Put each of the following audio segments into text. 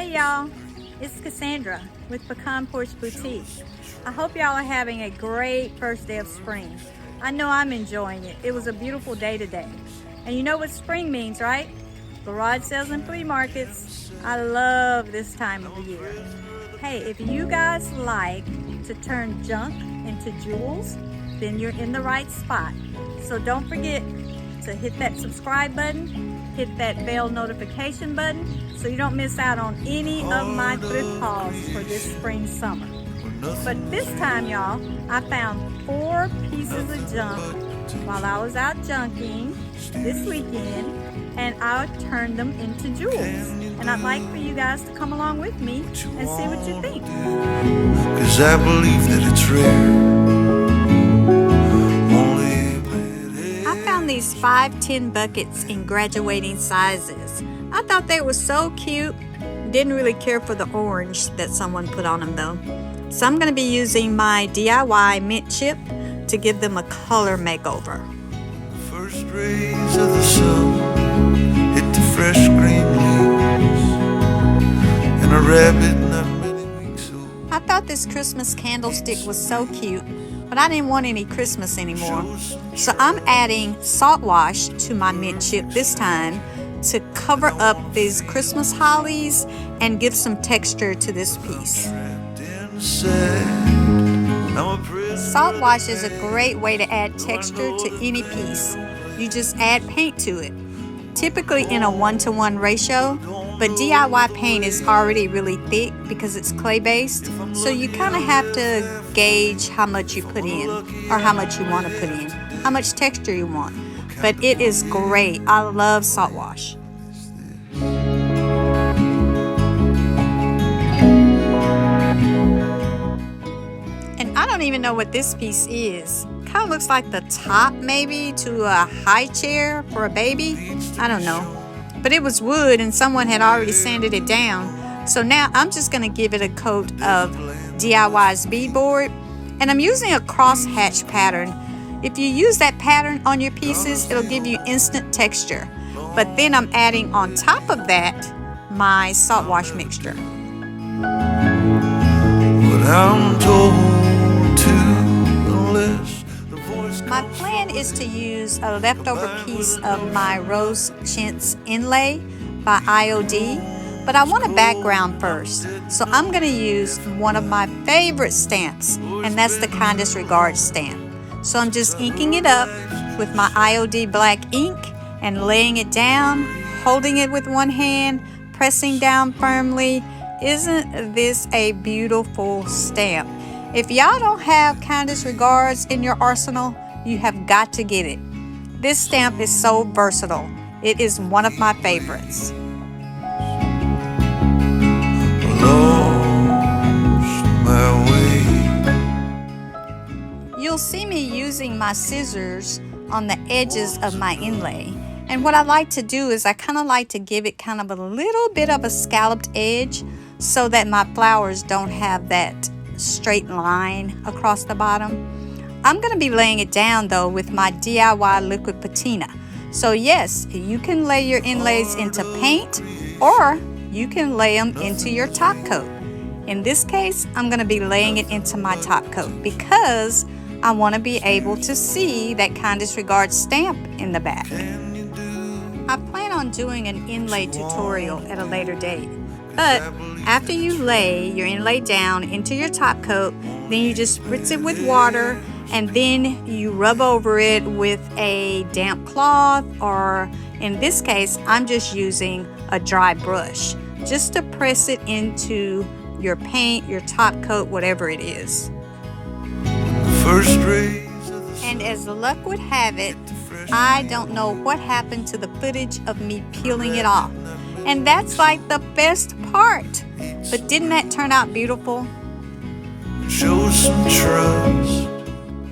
Hey y'all, it's Cassandra with Pecan Porch Boutique. I hope y'all are having a great first day of spring. I know I'm enjoying it. It was a beautiful day today. And you know what spring means, right? Garage sales and flea markets. I love this time of the year. Hey, if you guys like to turn junk into jewels, then you're in the right spot. So don't forget to hit that subscribe button, hit that bell notification button so you don't miss out on any of my thrift hauls for this spring summer. But this time, y'all, I found 4 pieces of junk while I was out junking this weekend, and I turned them into jewels. And I'd like for you guys to come along with me and see what you think. 'Cause I believe that it's rare. These 5 tin buckets in graduating sizes. I thought they were so cute. Didn't really care for the orange that someone put on them though. So I'm going to be using my DIY mint chip to give them a color makeover. The first rays of the sun hit the fresh green leaves, and a rabbit not many weeks old. I thought this Christmas candlestick was so cute, but I didn't want any Christmas anymore. So I'm adding salt wash to my mint chip this time to cover up these Christmas hollies and give some texture to this piece. Salt wash is a great way to add texture to any piece. You just add paint to it, typically in a 1-to-1 ratio. But DIY paint is already really thick because it's clay-based, so you kind of have to gauge how much you put in, or how much you want to put in, how much texture you want. But it is great. I love salt wash. And I don't even know what this piece is. Kind of looks like the top maybe to a high chair for a baby. I don't know. But it was wood and someone had already sanded it down. So now I'm just going to give it a coat of DIY's beadboard. And I'm using a crosshatch pattern. If you use that pattern on your pieces, it'll give you instant texture. But then I'm adding on top of that my salt wash mixture. What I'm told to the list. My plan is to use a leftover piece of my Rose Chintz inlay by IOD, but I want a background first. So I'm going to use one of my favorite stamps, and that's the Kindest Regards stamp. So I'm just inking it up with my IOD black ink and laying it down, holding it with one hand, pressing down firmly. Isn't this a beautiful stamp? If y'all don't have Kindest Regards in your arsenal, you have got to get it. This stamp is so versatile. It is one of my favorites. Lost my way. You'll see me using my scissors on the edges of my inlay. And what I like to do is I kind of like to give it kind of a little bit of a scalloped edge so that my flowers don't have that straight line across the bottom. I'm going to be laying it down though with my DIY liquid patina. So yes, you can lay your inlays into paint, or you can lay them into your top coat. In this case, I'm going to be laying it into my top coat because I want to be able to see that Kindest Regards stamp in the back. I plan on doing an inlay tutorial at a later date. But after you lay your inlay down into your top coat, then you just spritz it with water, and then you rub over it with a damp cloth, or in this case, I'm just using a dry brush just to press it into your paint, your top coat, whatever it is. And as luck would have it, I don't know what happened to the footage of me peeling it off. And that's like the best part. But didn't that turn out beautiful? Show some trust.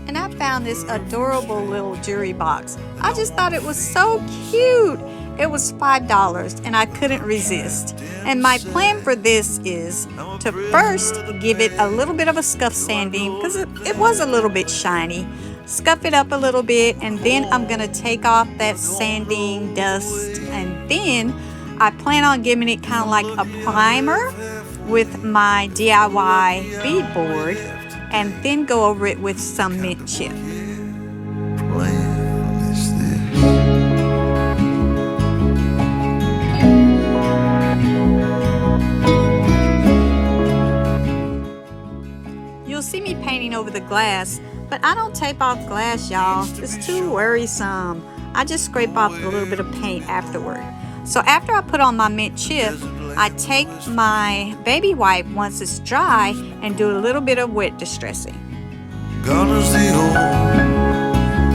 And I found this adorable little jewelry box. I just thought it was so cute. It was $5 and I couldn't resist. And my plan for this is to first give it a little bit of a scuff sanding because it was a little bit shiny. Scuff it up a little bit, and then I'm going to take off that sanding dust, and then I plan on giving it kind of like a primer with my DIY beadboard and then go over it with some mint chip. You'll see me painting over the glass, but I don't tape off glass, y'all. It's too worrisome. I just scrape off a little bit of paint afterward. So after I put on my mint chip, I take my baby wipe once it's dry and do a little bit of wet distressing. Gone is the old,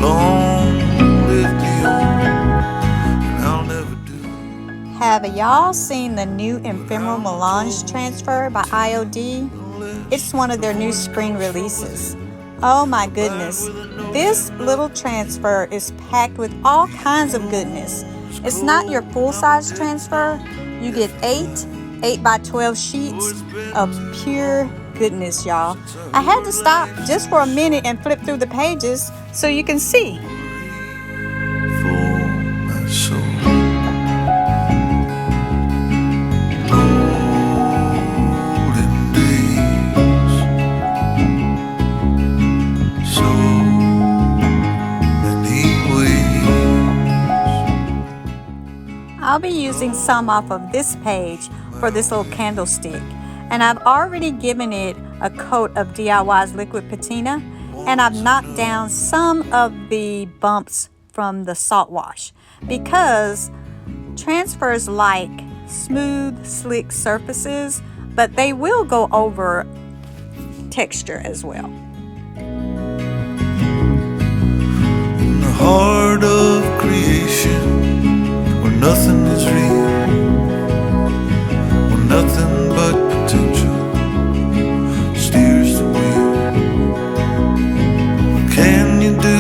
long live the old, and I'll never do. Have y'all seen the new ephemeral melange transfer by IOD? It's one of their new screen releases. Oh my goodness, this little transfer is packed with all kinds of goodness. It's not your full-size transfer. You get 8 by 12 sheets of pure goodness, y'all. I had to stop just for a minute and flip through the pages so you can see. For my soul. I'll be using some off of this page for this little candlestick, and I've already given it a coat of DIY's liquid patina, and I've knocked down some of the bumps from the salt wash because transfers like smooth, slick surfaces, but they will go over texture as well. In the heart of creation, nothing is real, when nothing but potential steers the wheel. What can you do?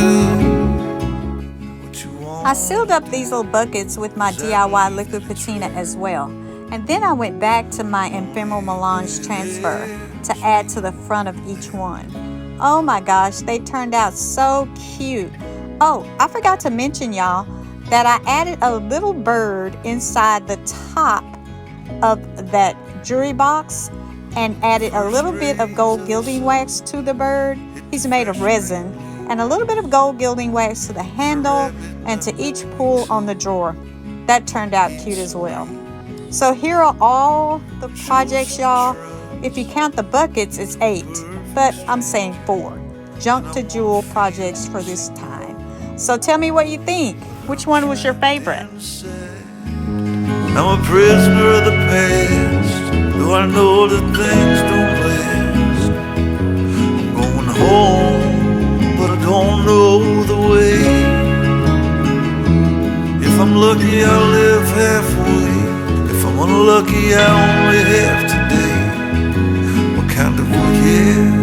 What you want? I sealed up these little buckets with my DIY liquid patina as well. And then I went back to my ephemeral melange transfer to add to the front of each one. Oh my gosh, they turned out so cute. Oh, I forgot to mention, y'all, that I added a little bird inside the top of that jewelry box and added a little bit of gold gilding wax to the bird. He's made of resin, and a little bit of gold gilding wax to the handle and to each pull on the drawer. That turned out cute as well. So here are all the projects, y'all. If you count the buckets, it's 8, but I'm saying 4 junk to jewel projects for this time. So tell me what you think. Which one was your favorite? I'm a prisoner of the past, though I know that things don't last. I'm going home, but I don't know the way. If I'm lucky, I'll live halfway. If I'm unlucky, I only have today. What kind of a year?